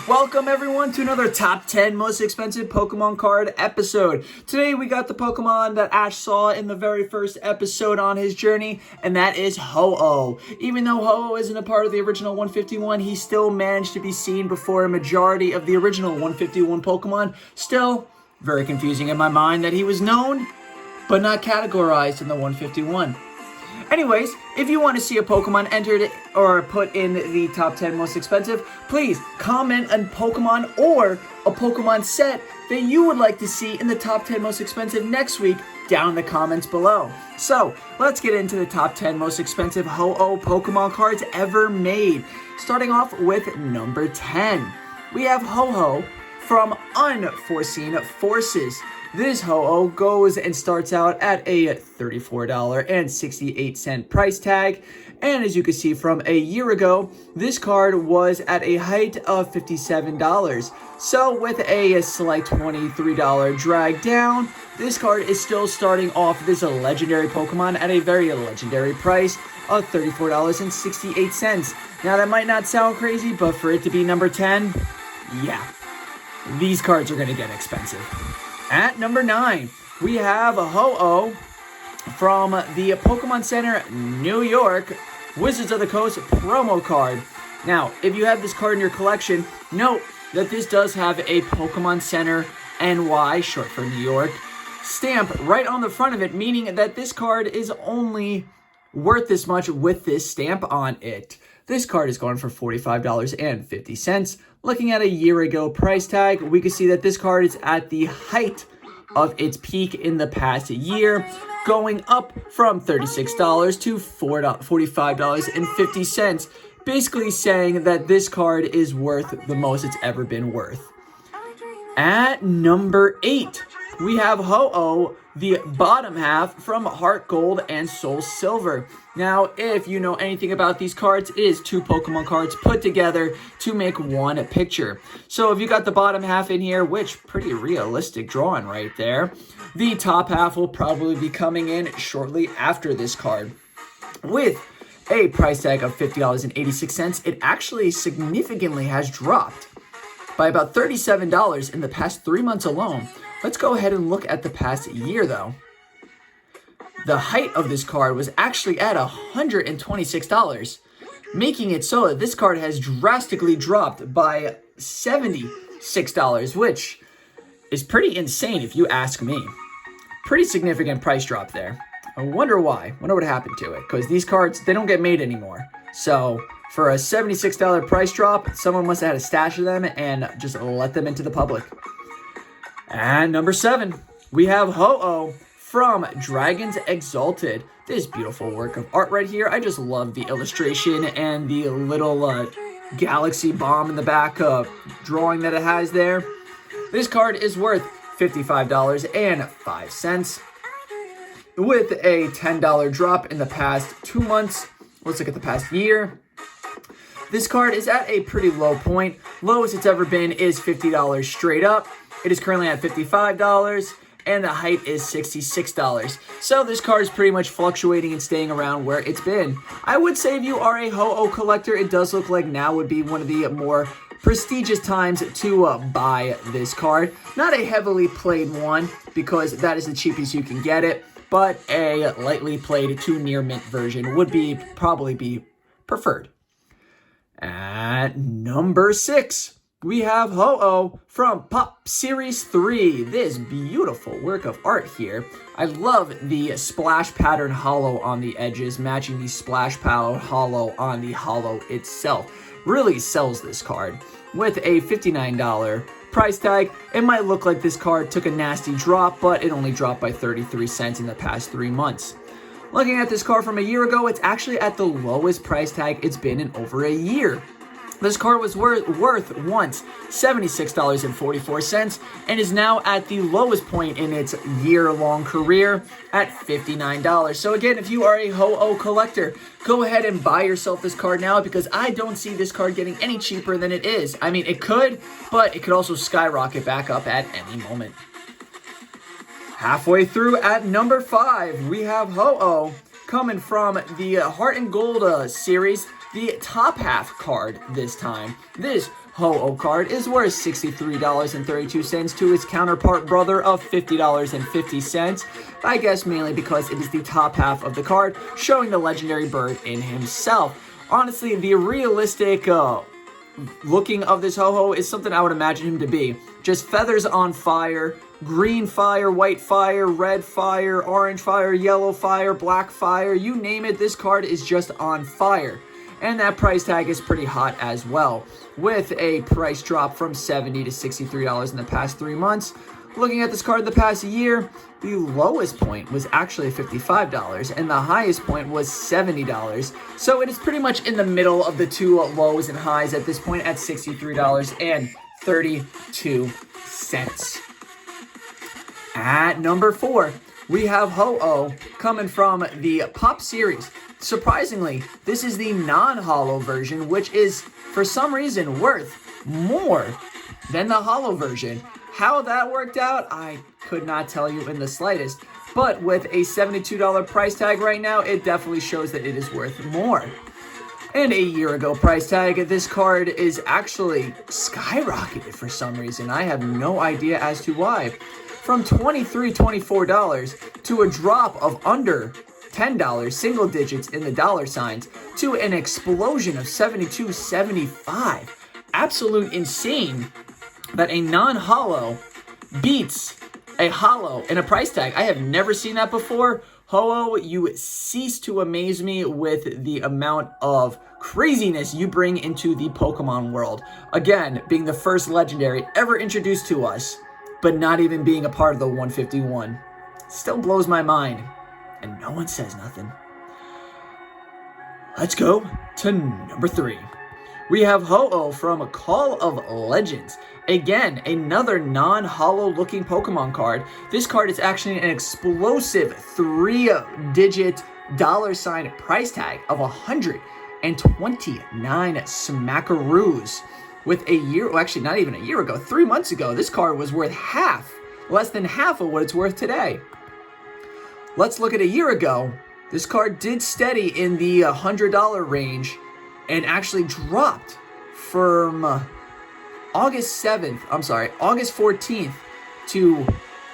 Welcome everyone to another top 10 most expensive Pokemon card episode. Today we got the Pokemon that Ash saw in the very first episode on his journey, and that is Ho-Oh. Even though Ho-Oh isn't a part of the original 151, he still managed to be seen before a majority of the original 151 Pokemon. Still, very confusing in my mind that he was known, but not categorized in the 151. Anyways, if you want to see a Pokemon entered or put in the top 10 most expensive, please comment on Pokemon or a Pokemon set that you would like to see in the top 10 most expensive next week down in the comments below. So, let's get into the top 10 most expensive Ho-Oh Pokemon cards ever made. Starting off with number 10. We have Ho-Oh from Unforeseen Forces. This Ho-Oh goes and starts out at a $34.68 price tag. And as you can see from a year ago, this card was at a height of $57. So with a slight $23 drag down, this card is still starting off this legendary Pokemon at a very legendary price of $34.68. Now that might not sound crazy, but for it to be number 10, yeah, these cards are going to get expensive. At number 9, we have a Ho-Oh from the Pokemon Center, New York, Wizards of the Coast promo card. Now, if you have this card in your collection, note that this does have a Pokemon Center NY, short for New York, stamp right on the front of it, meaning that this card is only worth this much with this stamp on it. This card is going for $45.50. Looking at a year ago price tag, we can see that this card is at the height of its peak in the past year, going up from $36 to $45.50. Basically saying that this card is worth the most it's ever been worth. At number 8, we have Ho-Oh, the bottom half from Heart Gold and Soul Silver. Now, if you know anything about these cards, it is two Pokemon cards put together to make one picture. So if you got the bottom half in here, which pretty realistic drawing right there, the top half will probably be coming in shortly after this card. With a price tag of $50.86, it actually significantly has dropped by about $37 in the past 3 months alone. Let's go ahead and look at the past year, though. The height of this card was actually at $126, making it so that this card has drastically dropped by $76, which is pretty insane if you ask me. Pretty significant price drop there. I wonder why. I wonder what happened to it, because these cards, they don't get made anymore. So for a $76 price drop, someone must have had a stash of them and just let them into the public. And number 7, we have Ho-Oh from Dragons Exalted. This beautiful work of art right here. I just love the illustration and the little galaxy bomb in the back drawing that it has there. This card is worth $55.05 with a $10 drop in the past 2 months. Let's look at the past year. This card is at a pretty low point. Lowest it's ever been is $50 straight up. It is currently at $55, and the height is $66. So this card is pretty much fluctuating and staying around where it's been. I would say if you are a Ho-Oh collector, it does look like now would be one of the more prestigious times to buy this card. Not a heavily played one, because that is the cheapest you can get it, but a lightly played to near mint version would probably be preferred. At number 6, we have Ho-Oh from Pop Series 3. This beautiful work of art here. I love the splash pattern hollow on the edges, matching the splash pattern hollow on the hollow itself. Really sells this card. With a $59 price tag, it might look like this card took a nasty drop, but it only dropped by 33 cents in the past 3 months. Looking at this card from a year ago, it's actually at the lowest price tag it's been in over a year. This card was worth once $76.44 and is now at the lowest point in its year-long career at $59. So again, if you are a Ho-Oh collector, go ahead and buy yourself this card now, because I don't see this card getting any cheaper than it is. I mean, it could, but it could also skyrocket back up at any moment. Halfway through at number 5, we have Ho-Oh coming from the Heart and Gold series, the top half card this time. This Ho-Oh card is worth $63.32 to its counterpart brother of $50.50. I guess mainly because it is the top half of the card, showing the legendary bird in himself. Honestly, the realistic looking of this Ho-Oh is something I would imagine him to be. Just feathers on fire, green fire, white fire, red fire, orange fire, yellow fire, black fire, you name it, this card is just on fire. And that price tag is pretty hot as well, with a price drop from $70 to $63 in the past 3 months. Looking at this card the past year, the lowest point was actually $55 and the highest point was $70. So it is pretty much in the middle of the two lows and highs at this point at $63.32. At number 4, we have Ho-Oh coming from the Pop series. Surprisingly, this is the non-holo version, which is for some reason worth more than the holo version. How that worked out, I could not tell you in the slightest. But with a $72 price tag right now, it definitely shows that it is worth more. And a year ago price tag, this card is actually skyrocketed for some reason. I have no idea as to why. From $23, $24 to a drop of under $10, single digits in the dollar signs, to an explosion of $72, $75. Absolute insane that a non-holo beats a holo in a price tag. I have never seen that before. Ho-Oh, you cease to amaze me with the amount of craziness you bring into the Pokemon world. Again, being the first legendary ever introduced to us, but not even being a part of the 151. Still blows my mind, and no one says nothing. Let's go to number 3. We have Ho-Oh from Call of Legends. Again, another non-holo looking Pokemon card. This card is actually an explosive 3-digit dollar sign price tag of 129 smackaroos. With a year, well, actually not even a year ago, 3 months ago, this card was worth less than half of what it's worth today. Let's look at a year ago. This card did steady in the $100 range and actually dropped from August 14th to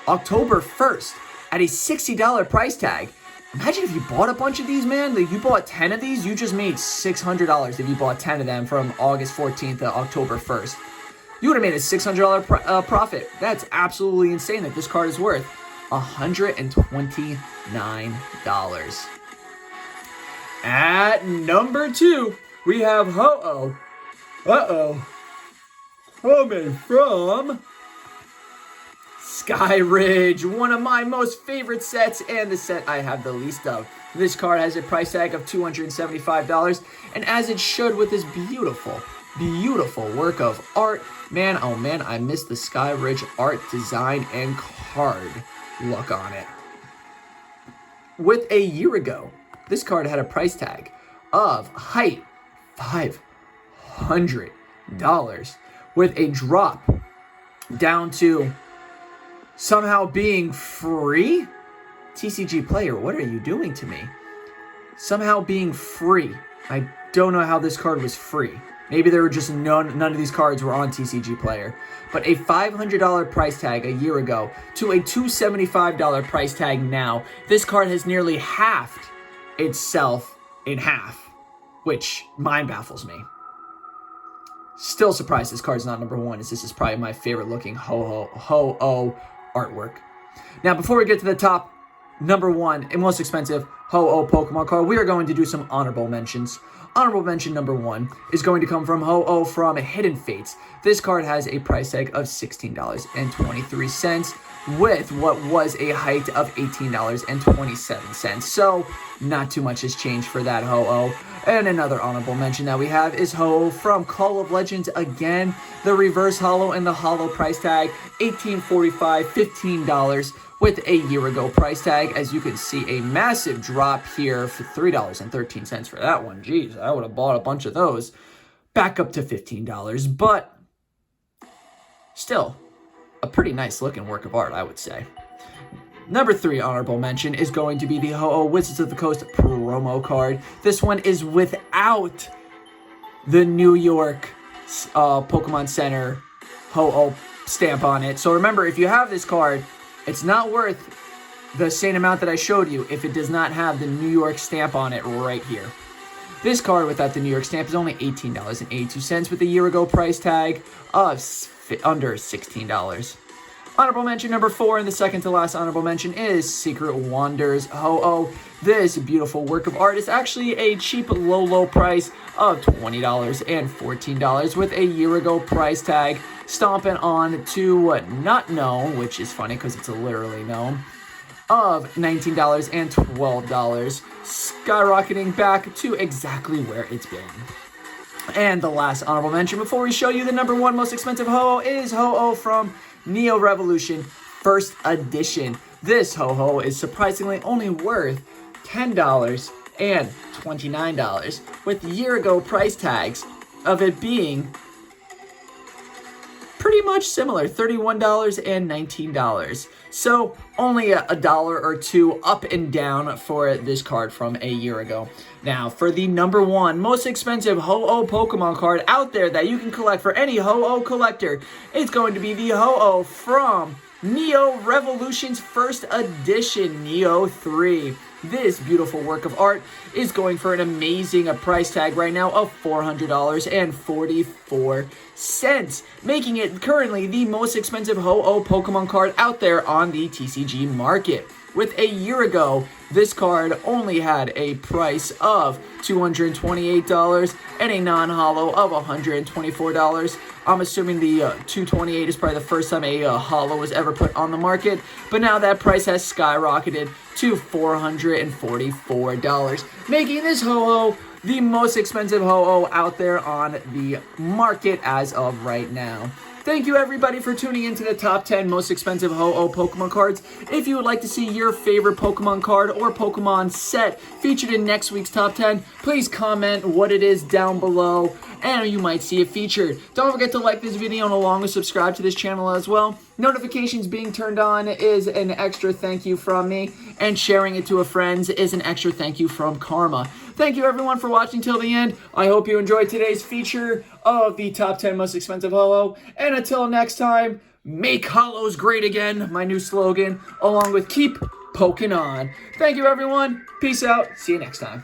October 1st at a $60 price tag. Imagine if you bought a bunch of these, man. Like, you bought 10 of these, you just made $600 if you bought 10 of them from August 14th to October 1st. You would have made a $600 profit. That's absolutely insane that this card is worth $129. At number 2, we have Ho-Oh. Coming from Sky Ridge, one of my most favorite sets and the set I have the least of. This card has a price tag of $275, and as it should with this beautiful, beautiful work of art. Man, oh man, I miss the Sky Ridge art design and card look on it. With a year ago, this card had a price tag of height $500, with a drop down to somehow being free. TCG player, what are you doing to me? Somehow being free. I don't know how this card was free. Maybe there were just none of these cards were on TCG player. But a $500 price tag a year ago to a $275 price tag now. This card has nearly halved itself in half, which mind baffles me. Still surprised this card's not number 1, as this is probably my favorite looking Ho-Oh artwork. Now, before we get to the top, number 1 and most expensive Ho-Oh Pokemon card, we are going to do some honorable mentions. Honorable mention number 1 is going to come from Ho-Oh from Hidden Fates. This card has a price tag of $16.23 with what was a height of $18.27. So, not too much has changed for that Ho-Oh. And another honorable mention that we have is Ho-Oh from Call of Legends. Again, the reverse holo and the holo price tag, $18.45, $15 with a year ago price tag. As you can see, a massive drop here for $3.13 for that one. Jeez, I would have bought a bunch of those. Back up to $15, but still a pretty nice looking work of art, I would say. Number 3 honorable mention is going to be the Ho-Oh Wizards of the Coast promo card. This one is without the New York Pokemon Center Ho-Oh stamp on it. So remember, if you have this card, it's not worth the same amount that I showed you if it does not have the New York stamp on it right here. This card without the New York stamp is only $18.82 with a year ago price tag of under $16. Honorable mention number 4, and the second to last honorable mention, is Secret Wonders Ho-Oh. This beautiful work of art is actually a cheap low price of $20 and $14 with a year ago price tag stomping on to not known, which is funny because it's literally known, of $19 and $12, skyrocketing back to exactly where it's been. And the last honorable mention before we show you the number 1 most expensive Ho-Oh is Ho-Oh from Neo Revolution First Edition. This Ho-Oh is surprisingly only worth $10 and $29 with year ago price tags of it being pretty much similar, $31 and $19. So only a dollar or two up and down for this card from a year ago. Now, for the number 1 most expensive Ho-Oh Pokemon card out there that you can collect for any Ho-Oh collector, it's going to be the Ho-Oh from Neo Revolution's First Edition, Neo 3. This beautiful work of art is going for an amazing price tag right now of $400.44, making it currently the most expensive Ho-Oh Pokemon card out there on the TCG market. With a year ago, this card only had a price of $228 and a non-holo of $124. I'm assuming the $228 is probably the first time a holo was ever put on the market, but now that price has skyrocketed to $444, making this Ho-Oh the most expensive Ho-Oh out there on the market as of right now. Thank you everybody for tuning into the top 10 most expensive Ho-Oh Pokemon cards. If you would like to see your favorite Pokemon card or Pokemon set featured in next week's top 10, please comment what it is down below and you might see it featured. Don't forget to like this video and along with subscribe to this channel as well. Notifications being turned on is an extra thank you from me, and sharing it to a friend is an extra thank you from Karma. Thank you everyone for watching till the end. I hope you enjoyed today's feature of the top 10 most expensive Ho-Oh. And until next time, make holos great again, my new slogan, along with keep poking on. Thank you everyone. Peace out. See you next time.